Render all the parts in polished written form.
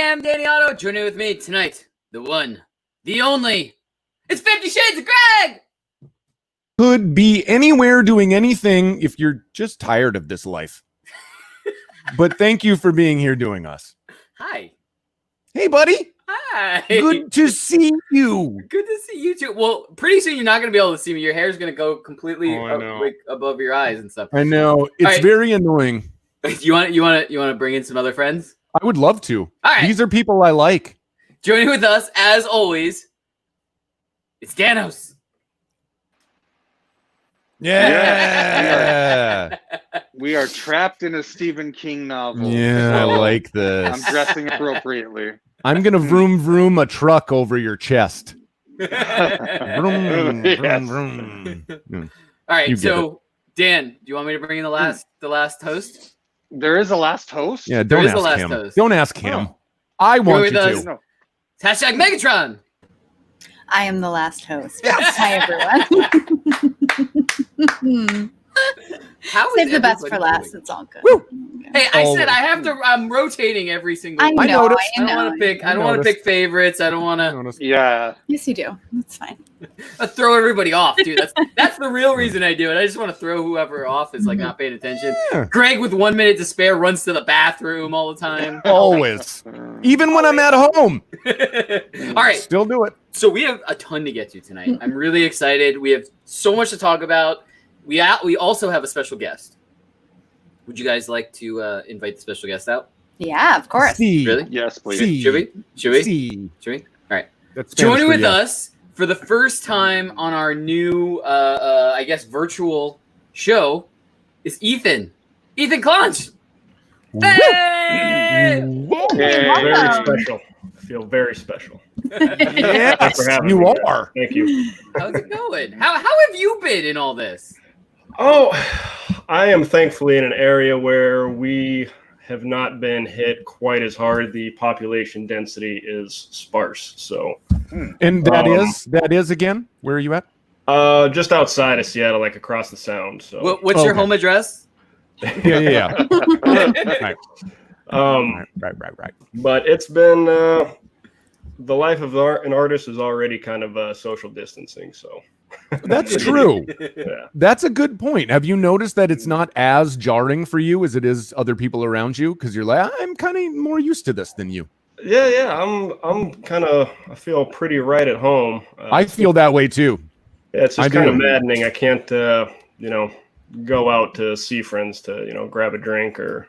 am Danny Otto. Joining with me tonight, the one, the only. It's 50 Shades of Greg! Could be anywhere doing anything if you're just tired of this life. But thank you for being here doing us. Hi. Hey, buddy. Hi. Good to see you. Good to see you too. Well, pretty soon you're not going to be able to see me. Your hair's going to go completely like above your eyes and stuff. I know. It's very annoying. You want to bring in some other friends? I would love to. All right. These are people I like. Joining with us, as always, it's Danos. Yeah. We are trapped in a Stephen King novel. Yeah, I like this. I'm dressing appropriately. I'm going to vroom vroom a truck over your chest. Vroom, Yes. vroom. All right, You get so Dan, do you want me to bring in the last host? There is a last host? Yeah, There don't is the ask last him. host. Don't ask him. Oh. I want you with us. to. No. It's # Megatron. I am the last host. Hi, everyone. How Save is the best for everybody last. doing? It's all good. Woo. Hey, I said I have to. I'm rotating every single. I week. know. noticed. I don't want to pick. I don't want to pick favorites. I don't want to Yeah. Yes, you do. It's fine. throw everybody off, dude. That's the real reason I do it. I just want to throw whoever off is like not paying attention. Yeah. Greg, with 1 minute to spare, runs to the bathroom all the time. Always. Even when I'm at home. All right. Still do it. So we have a ton to get to tonight. I'm really excited. We have so much to talk about. We also have a special guest. Would you guys like to invite the special guest out? Yeah, of course. See. Really? Yes, please. See. Should we? Should we? See. Should we? All right. That's Spanish Joining for with yes. us for the first time on our new, I guess, virtual show is Ethan. Ethan Clonch. Hey! Very special. I feel very special. Yes, for having you me. are. Thank you. How's it going? How have you been in all this? Oh, I am thankfully in an area where we have not been hit quite as hard. The population density is sparse. So, And that is again. Where are you at? just outside of Seattle, like across the Sound. So, What's your Okay. home address? Yeah. Right. Right. but it's been the life of an artist is already kind of social distancing. So, That's true. yeah. That's a good point. Have you noticed that it's not as jarring for you as it is other people around you? Because you're like, I'm kind of more used to this than you. Yeah. I'm kind of. I feel pretty right at home. I feel that way too. Yeah, it's I just kind do. of maddening. I can't, go out to see friends to, grab a drink or,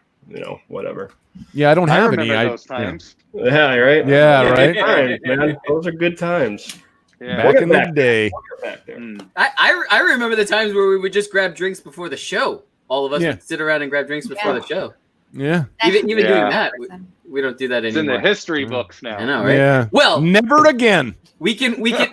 whatever. Yeah, I don't I have remember any. those times. Yeah, right. Yeah, right. Good times, man. Those are good times. Yeah. Back in the day. Back there. I remember the times where we would just grab drinks before the show. All of us Yeah. would sit around and grab drinks before the show. Yeah. Even Yeah. doing that, we don't do that It's in anymore. the history books now. I know, right? Yeah. Well, Never again. we can we can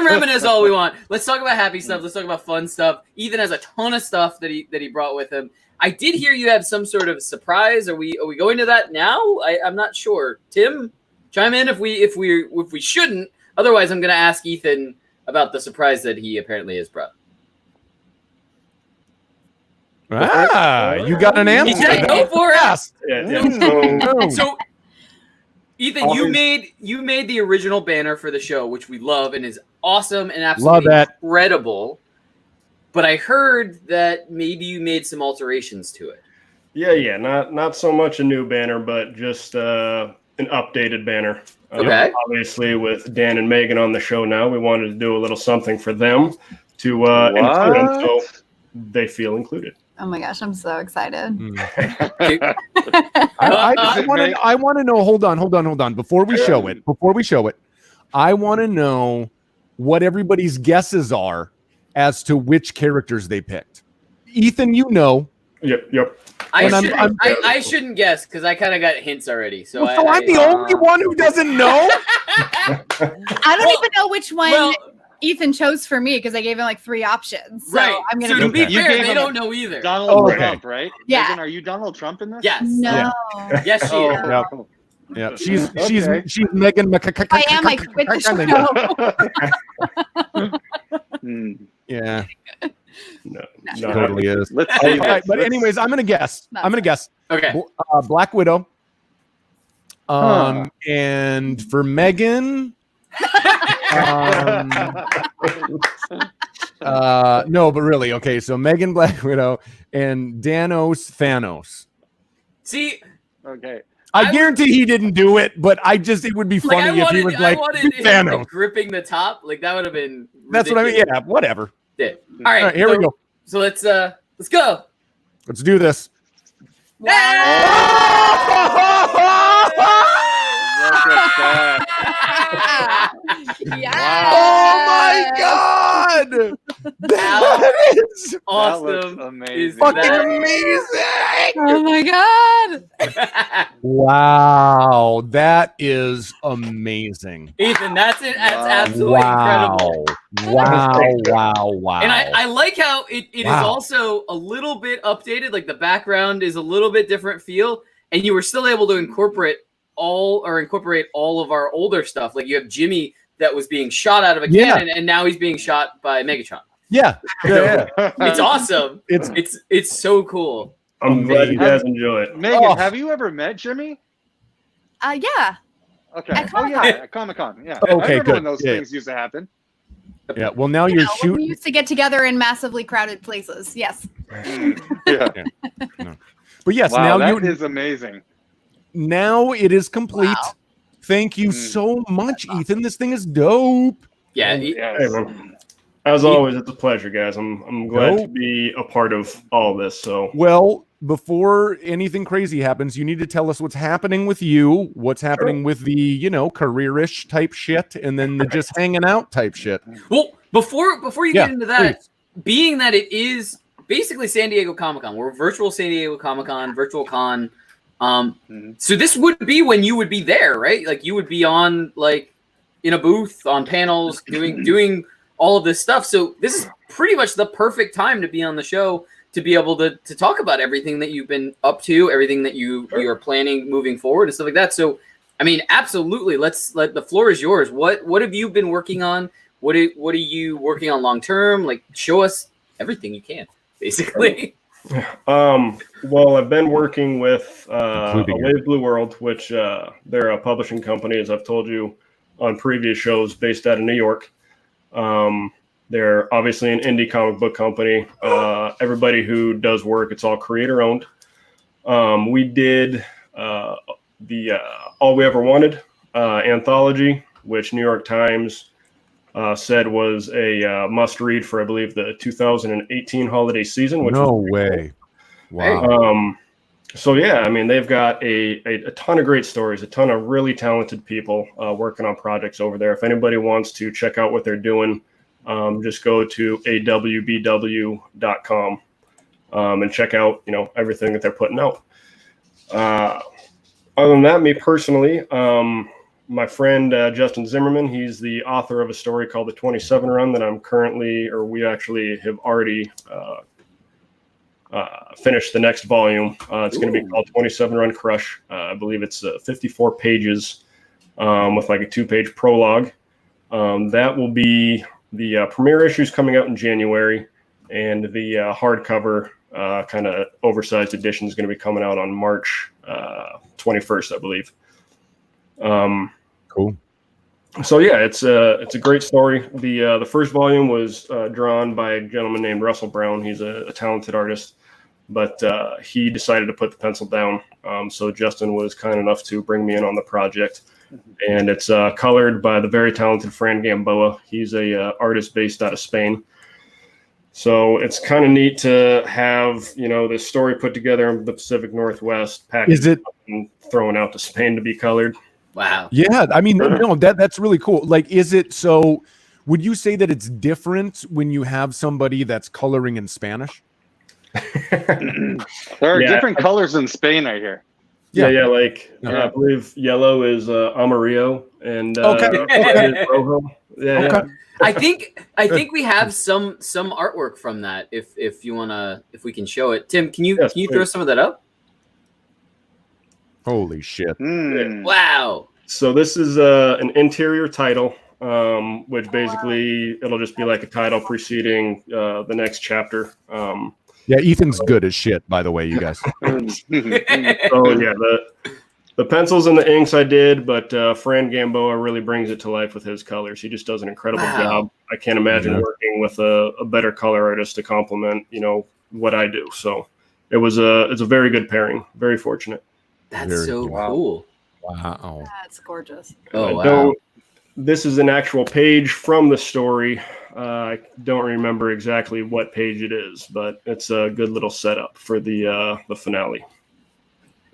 reminisce all we want. Let's talk about happy stuff. Let's talk about fun stuff. Ethan has a ton of stuff that he brought with him. I did hear you have some sort of surprise. Are we going to that now? I'm not sure. Tim, chime in if we shouldn't. Otherwise, I'm going to ask Ethan about the surprise that he apparently has brought. You got an answer. Yeah, go for it. Yes. Yeah. So, Ethan, you made the original banner for the show, which we love and is awesome and absolutely Love that. incredible. But I heard that maybe you made some alterations to it. Yeah. Not so much a new banner, but just an updated banner. Okay. Obviously, with Dan and Megan on the show now, we wanted to do a little something for them to include them, so they feel included. Oh my gosh, I'm so excited. I want to know. Hold on. Before we show it, I want to know what everybody's guesses are as to which characters they picked. Ethan, you know. Yep. I shouldn't guess because I kind of got hints already. So, I'm the only one who doesn't know. I don't even know which one Ethan chose for me because I gave him like 3 options. So right. I'm So gonna to be You fair, gave they him don't know either. Donald Trump, right? Yeah. Megan, are you Donald Trump in this? Yes. No. Yes, she is. Yeah. Yeah. She's Okay. Megan. I am like quit the show. Yeah. No. She totally is. Let's All see. right, but anyways, I'm gonna guess. Okay. Black Widow, And for Megan, no, but really, okay. So Megan Black Widow and Danos Thanos. See, Okay. I guarantee he didn't do it, but it would be funny if he was like Thanos. Like gripping the top. Like that would have been ridiculous. That's what I mean. Yeah, whatever. Yeah. All right, here we go. So let's go. Let's do this. Look at that. Yeah. Oh my god! That is Awesome. That looks amazing. fucking amazing! Oh my god. Wow, that is amazing. Ethan, that's it. That's absolutely Wow. incredible. Wow. And I like how it is also a little bit updated. Like the background is a little bit different feel, and you were still able to incorporate all of our older stuff. Like you have Jimmy that was being shot out of a cannon, and now he's being shot by Megatron. Yeah. It's awesome. It's so cool. I'm glad you guys enjoy it. Megan, have you ever met Jimmy? Yeah. Okay. At Comic-Con. At Comic-Con. Yeah. Okay, I remember good. when those things used to happen. Yeah. Well, now you're When shooting. we used to get together in massively crowded places. Yes. Yeah. But yes, Wow, now that is amazing. Now it is complete. Wow. Thank you so much, Ethan. This thing is dope. Yeah. Hey, man. As always, it's a pleasure, guys. I'm glad to be a part of all this. So, well, before anything crazy happens, you need to tell us what's happening with you, what's happening with the, careerish type shit, and then the just hanging out type shit. Well, before you get into that, being that it is basically San Diego Comic-Con, we're virtual San Diego Comic-Con, virtual con. So this would be when you would be there, right? Like you would be on like in a booth on panels doing all of this stuff. So this is pretty much the perfect time to be on the show to be able to talk about everything that you've been up to, everything that you are planning moving forward and stuff like that. So, I mean, absolutely. The floor is yours. What have you been working on? What are you working on long term? Like show us everything you can, basically. Well, I've been working with Wave Blue World, which they're a publishing company, as I've told you on previous shows, based out of New York. They're obviously an indie comic book company. Everybody who does work, it's all creator owned. We did the All We Ever Wanted anthology, which New York Times said was a must read for, I believe, the 2018 holiday season. Which no way. Wow. So yeah, I mean, they've got a ton of great stories, a ton of really talented people working on projects over there. If anybody wants to check out what they're doing, just go to awbw.com and check out, everything that they're putting out. Other than that, me personally, my friend Justin Zimmerman, he's the author of a story called The 27 Run that we actually have already finished the next volume. It's going to be called 27 Run Crush. I believe it's 54 pages with like a 2-page prologue. That will be the premiere issues coming out in January, and the hardcover kind of oversized edition is going to be coming out on March 21st, I believe. Cool. So yeah, it's a great story. The first volume was drawn by a gentleman named Russell Brown. He's a talented artist, but he decided to put the pencil down. So Justin was kind enough to bring me in on the project, and it's colored by the very talented Fran Gamboa. He's a artist based out of Spain. So it's kind of neat to have this story put together in the Pacific Northwest, packaged and thrown out to Spain to be colored. Wow. Yeah, I mean, no, that's really cool. Like, is it so? Would you say that it's different when you have somebody that's coloring in Spanish? There are different colors in Spain, I hear. Yeah. I believe yellow is amarillo, and rojo. Yeah. Okay. I think we have some artwork from that. If we can show it, Tim, can you throw some of that up? Holy shit! Wow. So this is an interior title, which basically it'll just be like a title preceding the next chapter. Yeah, Ethan's good as shit, by the way, you guys. So yeah, the The pencils and the inks I did, but Fran Gamboa really brings it to life with his colors. He just does an incredible job. I can't imagine working with a better color artist to complement, what I do. So it's a very good pairing. Very fortunate. That's Very so cool. cool. Wow. That's gorgeous. Oh, wow. This is an actual page from the story. I don't remember exactly what page it is, but it's a good little setup for the finale.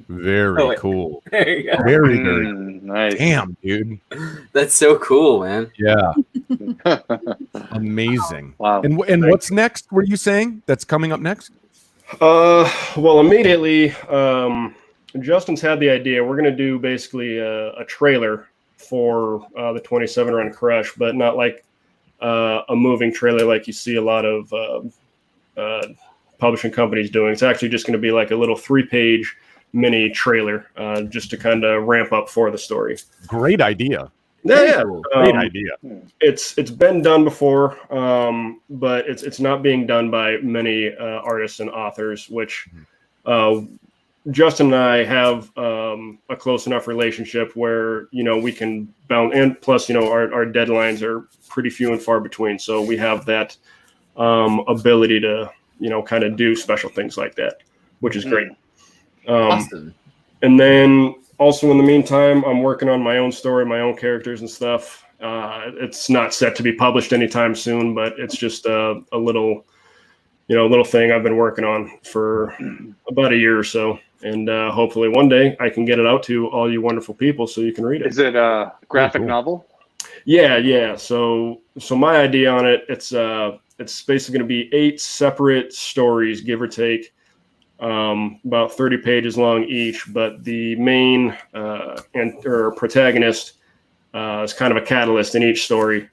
Very cool. There you go. Very, very cool. Nice. Damn, dude. That's so cool, man. Yeah. Amazing. Wow. And what's next? Were you saying that's coming up next? Well, immediately, Justin's had the idea. We're going to do basically a trailer for the 27 Run Crush, but not like a moving trailer like you see a lot of publishing companies doing. It's actually just going to be like a little 3-page mini trailer just to kind of ramp up for the story. Great idea. Yeah. Great idea. It's been done before, but it's not being done by many artists and authors, which Justin and I have a close enough relationship where, we can bounce, and plus, our deadlines are pretty few and far between. So we have that ability to, kind of do special things like that, which is great. Awesome. And then also in the meantime, I'm working on my own story, my own characters and stuff. It's not set to be published anytime soon, but it's just a little thing I've been working on for about a year or so. And hopefully one day I can get it out to all you wonderful people so you can read it. Is it a graphic novel? Yeah. So my idea on it, it's basically going to be 8 separate stories, give or take. About 30 pages long each, but the main or protagonist is kind of a catalyst in each story.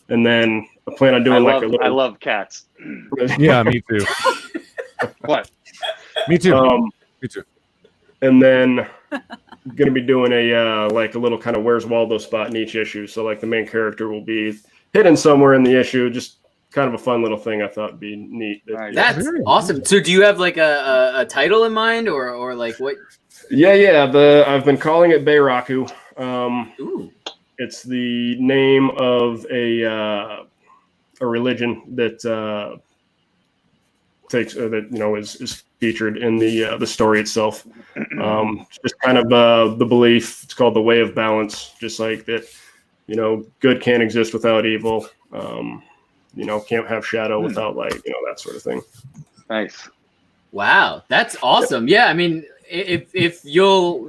And then I plan on doing I love cats. Yeah, me too. What? Me too. Me too. And then going to be doing a little kind of Where's Waldo spot in each issue. So like the main character will be hidden somewhere in the issue, just kind of a fun little thing I thought would be neat. That's awesome. So do you have like a title in mind or like what? Yeah. I've been calling it Bayraku. Ooh. It's the name of a religion that takes is featured in the story itself. Just kind of the belief. It's called the Way of Balance. Just like that, good can't exist without evil. Can't have shadow without light, that sort of thing. Nice. Wow, that's awesome. Yeah, I mean, if you'll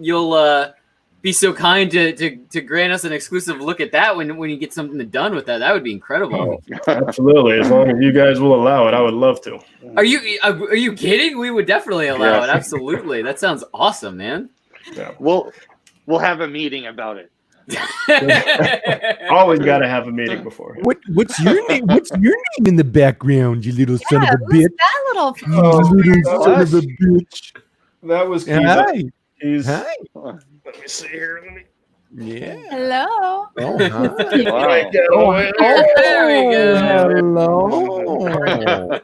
be so kind to grant us an exclusive look at that when you get something done with that would be incredible. Oh, absolutely. As long as you guys will allow it, I would love to. Are you kidding? We would definitely allow it. Absolutely. That sounds awesome, man. Yeah. We'll have a meeting about it. Always got to have a meeting before. What's your name? What's your name in the background, you little son of a who's bitch? that little You little son of a bitch. That was Hi. Hi. Hi. Let me see here. Yeah. Hello. Oh, hi. Wow. There we go. Hello.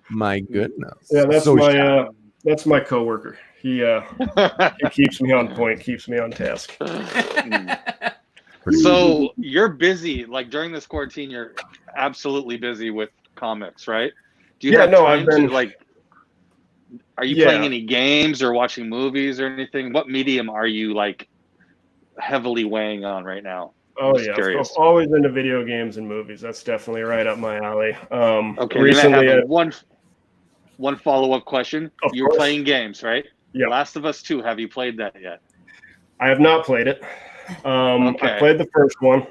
My goodness. Yeah, that's So that's my coworker. He keeps me on point, keeps me on task. So you're busy, like during this quarantine, you're absolutely busy with comics, right? Do you have time to like? Are you playing any games or watching movies or anything? What medium are you like heavily weighing on right now? Oh yeah, I'm always into video games and movies. That's definitely right up my alley. Okay, recently then I have one follow-up question. You're playing games, right? Yeah. Last of Us 2. Have you played that yet? I have not played it. I played the first one,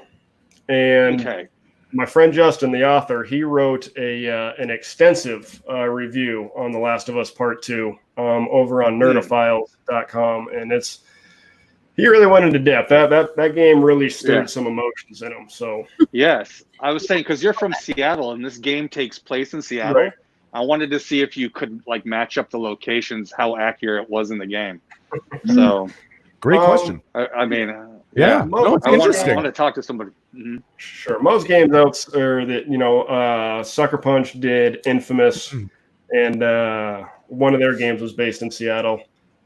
and my friend Justin, the author, he wrote an extensive review on The Last of Us Part 2 over on nerdophiles.com, and he really went into depth. That game really stirred some emotions in him. So yes, I was saying because you're from Seattle and this game takes place in Seattle. Right. I wanted to see if you could like match up the locations, how accurate it was in the game. So, great question. I mean, it's interesting. I want to talk to somebody. Mm-hmm. Sure, most games out are that Sucker Punch did Infamous, and one of their games was based in Seattle.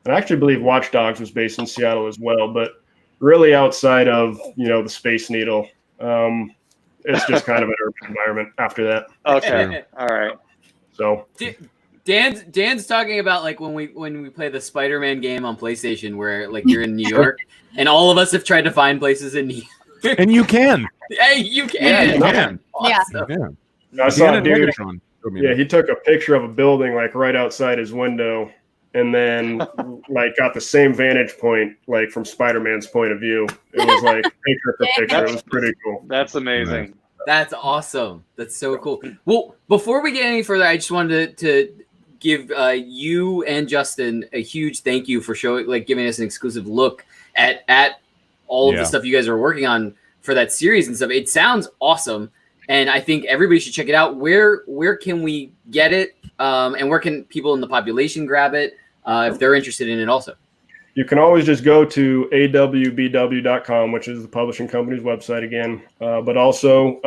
and I actually believe Watch Dogs was based in Seattle as well. But really, outside of the Space Needle, it's just kind of an urban environment after that. Okay, all right. So Dan's talking about like when we play the Spider-Man game on PlayStation, where like you're in New York, and all of us have tried to find places in New York. And you can. Hey, you can. Yeah, you can. Awesome. Yeah. I saw a dude. Megatron. Yeah, he took a picture of a building like right outside his window, and then like got the same vantage point like from Spider-Man's point of view. It was like picture for picture. It was pretty cool. That's amazing. That's awesome. That's so cool. Well, before we get any further, I just wanted to give you and Justin a huge thank you for giving us an exclusive look at all of the stuff you guys are working on for that series and stuff. It sounds awesome, and I think everybody should check it out. Where can we get it, and where can people in the population grab it if they're interested in it also? You can always just go to awbw.com, which is the publishing company's website again. But also,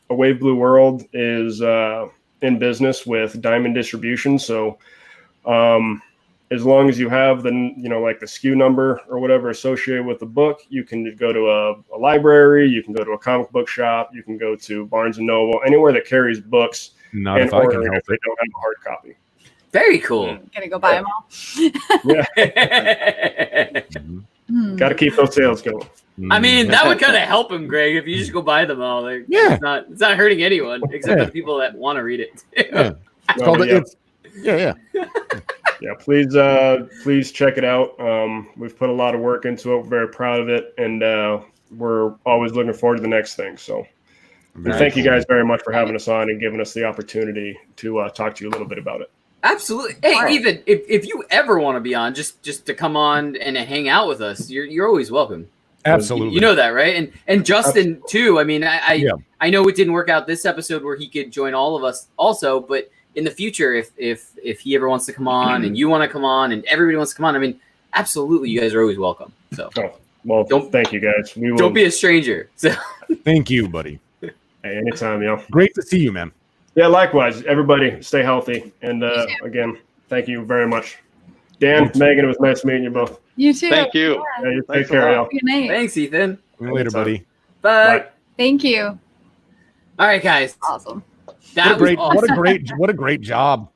A Wave Blue World is in business with Diamond Distribution. So as long as you have the SKU number or whatever associated with the book, you can go to a library, you can go to a comic book shop, you can go to Barnes & Noble, anywhere that carries books. Not if I can help if they don't have a hard copy. Very cool. Gonna go buy them all. Got to keep those sales going. I mean, that would kind of help him, Greg, if you just go buy them all. Like, it's not hurting anyone except for the people that want to read it. Yeah, please check it out. We've put a lot of work into it. We're very proud of it, and we're always looking forward to the next thing. So thank you guys very much for having us on and giving us the opportunity to talk to you a little bit about it. Absolutely. Hey, Ethan, if you ever want to be on, just to come on and hang out with us, you're always welcome. Absolutely. You know that, right? And Justin too. I mean, I know it didn't work out this episode where he could join all of us also, but in the future, if he ever wants to come on and you want to come on and everybody wants to come on, I mean, absolutely, you guys are always welcome. So, thank you guys. Don't be a stranger. So, thank you, buddy. Hey, anytime, Great to see you, man. Yeah, likewise. Everybody, stay healthy. And again, thank you very much. Dan, Megan, it was nice meeting you both. You too. Thank you. Yeah, you take care, y'all. Good night. Thanks, Ethan. See you later, buddy. Bye. Thank you. All right, guys. Awesome. That was awesome. What a great job.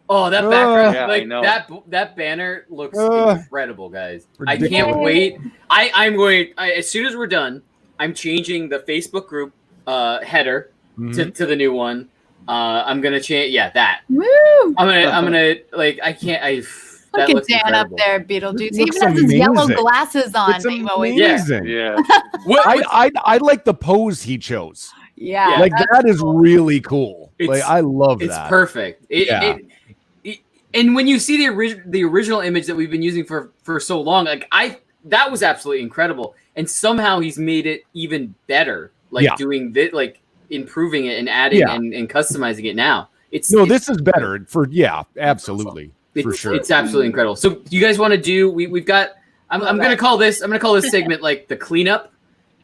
Oh, that background, I know. that banner looks incredible, guys. Ridiculous. I can't wait. I'm going as soon as we're done, I'm changing the Facebook group header to the new one. I'm gonna change. Yeah, that. Woo! I'm gonna like. I can't. Look at Dan up there, Beetlejuice. He even has his yellow glasses on. It's amazing. Yeah. I like the pose he chose. Yeah. Like that is really cool. Like I love that. It's perfect. And when you see the original image that we've been using for so long, like that was absolutely incredible. And somehow he's made it even better. Like doing this, like improving it and adding and customizing it now. This is better absolutely. For sure. It's absolutely incredible. So do you guys want to do we've got I'm gonna call this segment like the cleanup.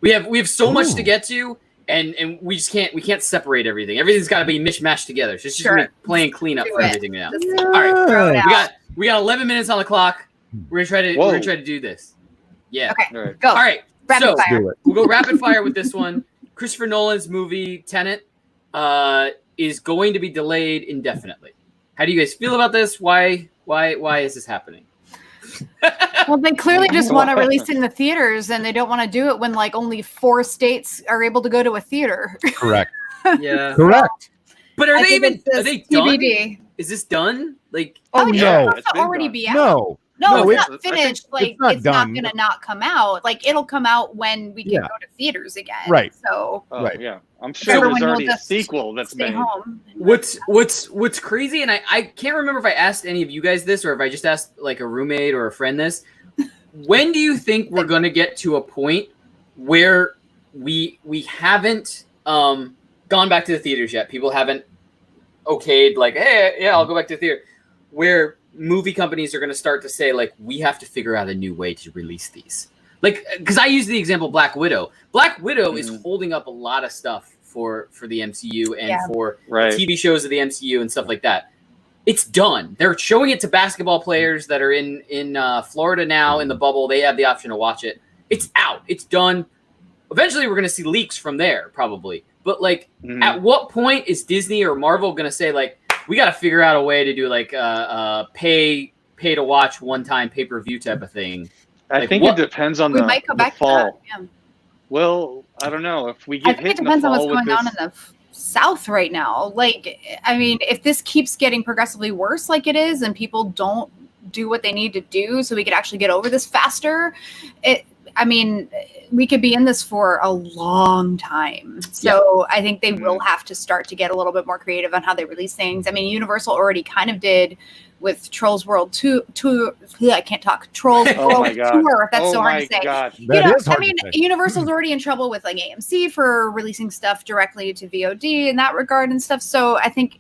We have so much to get to and we can't separate everything. Everything's gotta be mishmashed together. So it's just gonna be playing cleanup for everything now. All right. We got 11 minutes on the clock. We're gonna try to do this. Yeah. Okay. All right. Go. All right. Rapid fire. We'll go rapid fire with this one. Christopher Nolan's movie Tenet is going to be delayed indefinitely. How do you guys feel about this? Why is this happening? Well, they clearly just want to release it in the theaters, and they don't want to do it when like only 4 states are able to go to a theater. Correct. Yeah. Correct. But are they done? TBD. Is this done? Like, no, it's already be out. No, it's not finished. Like, it's not going to not come out. Like, it'll come out when we can go to theaters again. Right. So, yeah, I'm sure there's already a sequel that's stay made. Home. What's crazy, and I can't remember if I asked any of you guys this or if I just asked like a roommate or a friend this. When do you think we're going to get to a point where we haven't gone back to the theaters yet? People haven't okayed like, hey, yeah, I'll go back to the theater. Where movie companies are going to start to say, like, we have to figure out a new way to release these. Like, because I use the example Black Widow. Black Widow is holding up a lot of stuff for the MCU and for TV shows of the MCU and stuff like that. it's done. They're showing it to basketball players that are in Florida now in the bubble. They have the option to watch it. It's out. It's done. Eventually, we're going to see leaks from there, probably. But like, at what point is Disney or Marvel going to say like, we got to figure out a way to do like pay to watch one-time pay-per-view type of thing? I think it depends on the fall. Yeah. Well, I don't know if we get. I think it depends on what's going on in the South right now. Like, I mean, if this keeps getting progressively worse, like it is, and people don't do what they need to do, so we could actually get over this faster. I mean, we could be in this for a long time. So I think they will have to start to get a little bit more creative on how they release things. I mean, Universal already kind of did with Trolls World Tour. I can't talk. Trolls World Tour. That's so hard to say. I mean, Universal's already in trouble with like AMC for releasing stuff directly to VOD in that regard and stuff. So I think,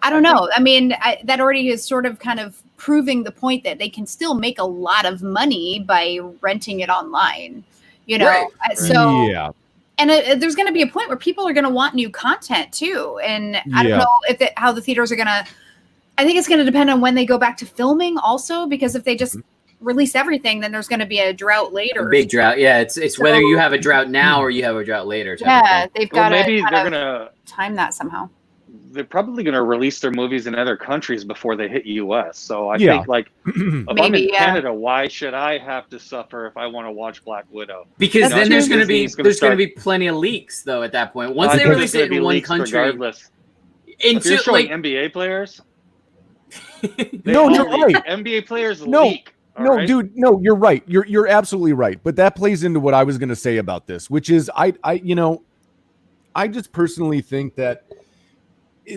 I don't know. I mean, that already is sort of kind of proving the point that they can still make a lot of money by renting it online, you know? Right. So, and there's going to be a point where people are going to want new content too. And I don't know how the theaters are going to, I think it's going to depend on when they go back to filming also, because if they just release everything, then there's going to be a drought later. A big drought. Yeah. It's whether you have a drought now or you have a drought later. Yeah. They've got to maybe they're going to time that somehow. They're probably going to release their movies in other countries before they hit US. So I think like if I'm in Canada, why should I have to suffer if I want to watch Black Widow? Because then there's going to be plenty of leaks though at that point. Once they release it in one country, regardless. If you're showing NBA players, no, you're right. NBA players leak. No, dude, no, you're right. You're absolutely right. But that plays into what I was going to say about this, which is I just personally think that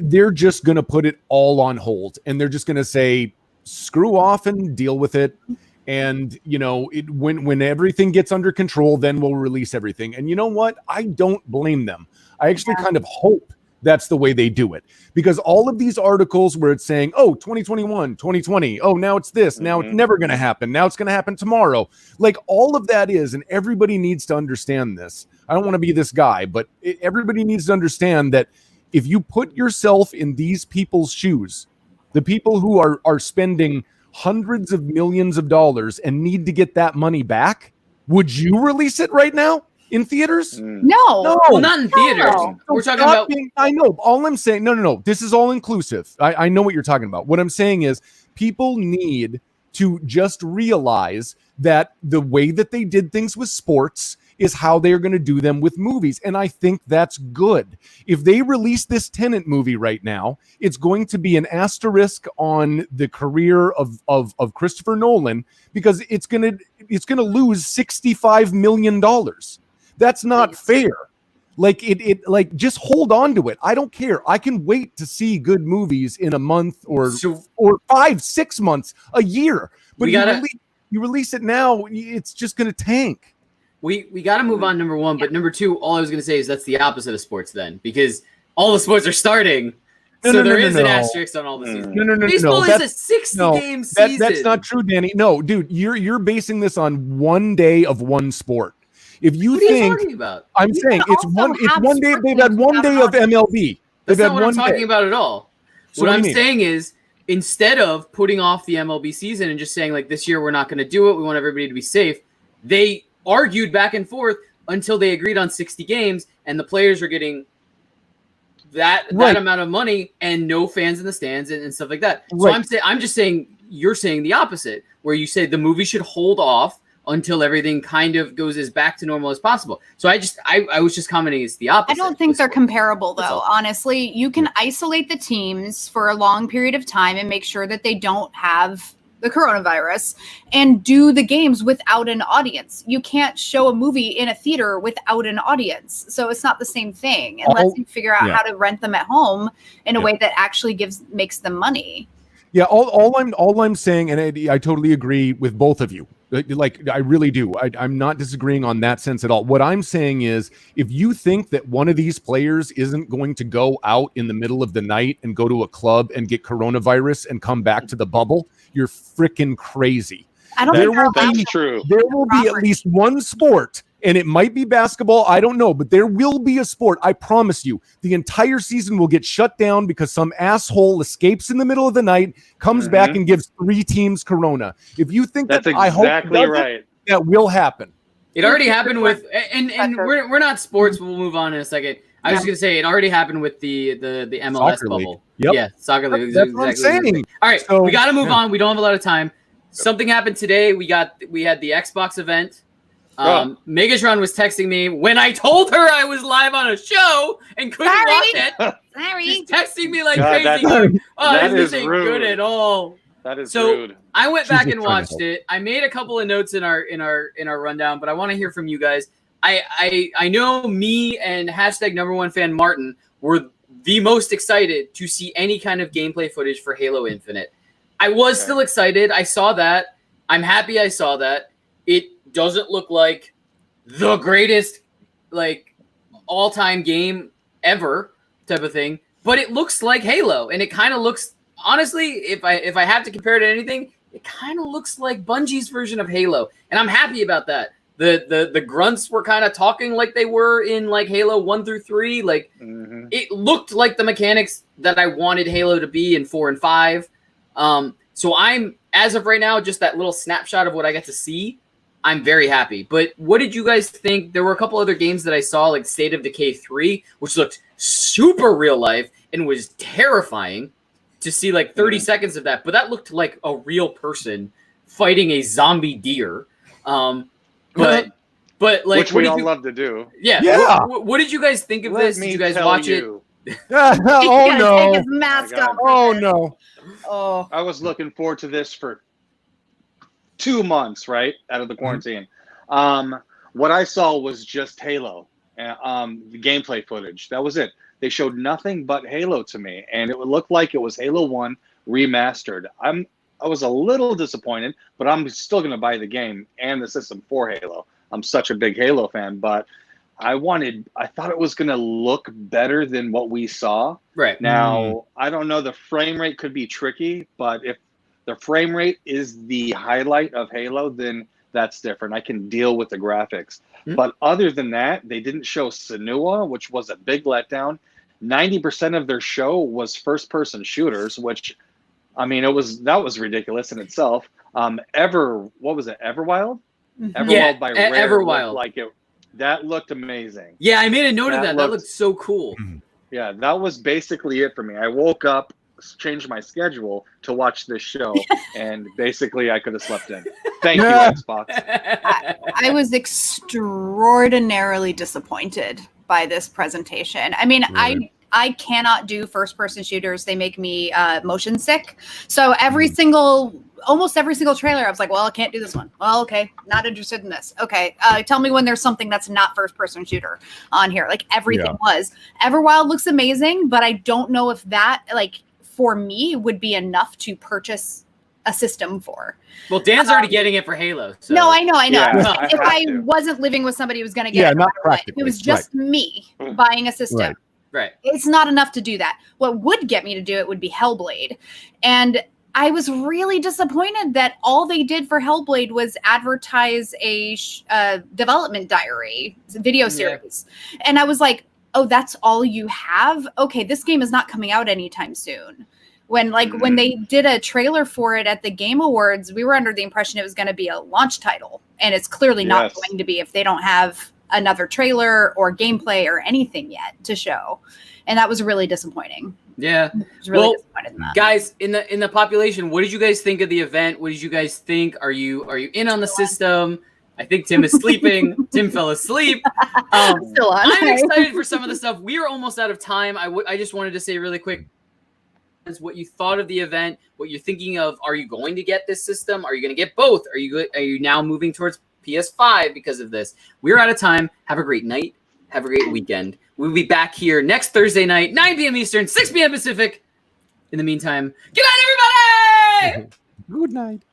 they're just going to put it all on hold and they're just going to say, screw off and deal with it. And, you know, when everything gets under control, then we'll release everything. And you know what? I don't blame them. I actually kind of hope that's the way they do it, because all of these articles where it's saying, oh, 2021, 2020, oh, now it's this, now it's never going to happen. Now it's going to happen tomorrow. Like all of that is, and everybody needs to understand this. I don't want to be this guy, but everybody needs to understand that if you put yourself in these people's shoes, the people who are spending hundreds of millions of dollars and need to get that money back, would you release it right now in theaters? No. Well, not in theaters. No. We're talking about. I know. All I'm saying, no. This is all inclusive. I know what you're talking about. What I'm saying is people need to just realize that the way that they did things with sports is how they're going to do them with movies. And I think that's good. If they release this Tenet movie right now, it's going to be an asterisk on the career of Christopher Nolan, because it's going to lose $65 million. That's not fair. Like like just hold on to it. I don't care. I can wait to see good movies in a month or 5-6 months, a year. But you release it now, it's just going to tank. We got to move on, number one. But number two, all I was going to say is that's the opposite of sports then, because all the sports are starting. So there is an asterisk on all the seasons. No. Baseball is a 60-game season. That's not true, Danny. No, dude, you're basing this on one day of one sport. If you think, are you talking about? I'm saying it's one day. They've had one day of MLB. That's not what I'm talking about at all. What I'm saying is, instead of putting off the MLB season and just saying like this year we're not going to do it, we want everybody to be safe, they argued back and forth until they agreed on 60 games, and the players are getting that amount of money and no fans in the stands and stuff like that. So I'm just saying you're saying the opposite, where you say the movie should hold off until everything kind of goes as back to normal as possible. So I was just commenting it's the opposite. I don't think they're comparable though. Honestly, you can isolate the teams for a long period of time and make sure that they don't have the coronavirus and do the games without an audience. You can't show a movie in a theater without an audience. So it's not the same thing unless you figure out how to rent them at home in a way that actually makes them money. Yeah. All I'm saying, and I totally agree with both of you. Like, I really do. I'm not disagreeing on that sense at all. What I'm saying is, if you think that one of these players isn't going to go out in the middle of the night and go to a club and get coronavirus and come back to the bubble, you're freaking crazy. I don't think that's true. There will be at least one sport And it might be basketball. I don't know, but there will be a sport. I promise you. The entire season will get shut down because some asshole escapes in the middle of the night, comes back and gives 3 teams Corona. If you think that's I hope right. That will happen. It already happened with, and we're not sports. We'll move on in a second. I was just gonna say it already happened with the MLS soccer bubble. Yep. Yeah, soccer league. That's what I'm saying. All right, So, we got to move on. We don't have a lot of time. Something happened today. We had the Xbox event. Megatron was texting me when I told her I was live on a show and couldn't watch it. She's texting me like crazy. Going, this ain't good at all. That is rude. I went back and watched it. I made a couple of notes in our rundown, but I want to hear from you guys. I know me and #1fan Martin were the most excited to see any kind of gameplay footage for Halo Infinite. I was still excited. I saw that. I'm happy I saw that. It doesn't look like the greatest all-time game ever type of thing, but it looks like Halo, and it kind of looks, honestly, if I have to compare it to anything, it kind of looks like Bungie's version of Halo, and I'm happy about that. The grunts were kind of talking like they were in Halo 1 through 3. It looked like the mechanics that I wanted Halo to be in 4 and 5. So I'm, as of right now, just that little snapshot of what I got to see, I'm very happy. But what did you guys think? There were a couple other games that I saw, like State of Decay 3, which looked super real life and was terrifying to see 30 seconds of that. But that looked like a real person fighting a zombie deer. But which we all love to do. Yeah. What did you guys think of this? Did you guys watch it? Oh no! Take his mask off. Oh no! Oh, I was looking forward to this for 2 months, right, out of the quarantine. What I saw was just Halo, the gameplay footage. That was it. They showed nothing but Halo to me, and it looked like it was Halo 1 remastered. I was a little disappointed, but I'm still going to buy the game and the system for Halo. I'm such a big Halo fan, but I thought it was going to look better than what we saw. Right. Now, I don't know, the frame rate could be tricky, but if the frame rate is the highlight of Halo, then that's different. I can deal with the graphics. But other than that, they didn't show Senua, which was a big letdown. 90% of their show was first-person shooters, which, I mean, that was ridiculous in itself. What was it? Everwild? Everwild by Rare. Everwild. That looked amazing. Yeah, I made a note of that. That looked so cool. Yeah, that was basically it for me. I woke up, changed my schedule to watch this show, and basically I could have slept in. Thank you, Xbox. I was extraordinarily disappointed by this presentation. I mean, really? I cannot do first-person shooters. They make me motion sick. So almost every single trailer, I was like, well, I can't do this one. Well, okay, not interested in this. Okay, tell me when there's something that's not first-person shooter on here. Everything was. Everwild looks amazing, but I don't know if that, for me, would be enough to purchase a system for. Well, Dan's already getting it for Halo. So. No, I know. Yeah, if I wasn't living with somebody who was going to get it, not practically. It was just me buying a system. Right. It's not enough to do that. What would get me to do it would be Hellblade. And I was really disappointed that all they did for Hellblade was advertise a development diary video series. And I was like, oh, that's all you have? Okay, this game is not coming out anytime soon. When they did a trailer for it at the Game Awards, we were under the impression it was going to be a launch title. And it's clearly not going to be if they don't have another trailer or gameplay or anything yet to show. And that was really disappointing. Yeah. I was really disappointed in that. Guys, in the population, what did you guys think of the event? What did you guys think? Are you in on the system? I think Tim is sleeping. Tim fell asleep. Still on. I'm excited for some of the stuff. We are almost out of time. I just wanted to say really quick what you thought of the event, what you're thinking of. Are you going to get this system? Are you going to get both? Are you now moving towards PS5 because of this? We're out of time. Have a great night. Have a great weekend. We'll be back here next Thursday night, 9 p.m. Eastern, 6 p.m. Pacific. In the meantime, good night, everybody! Good night.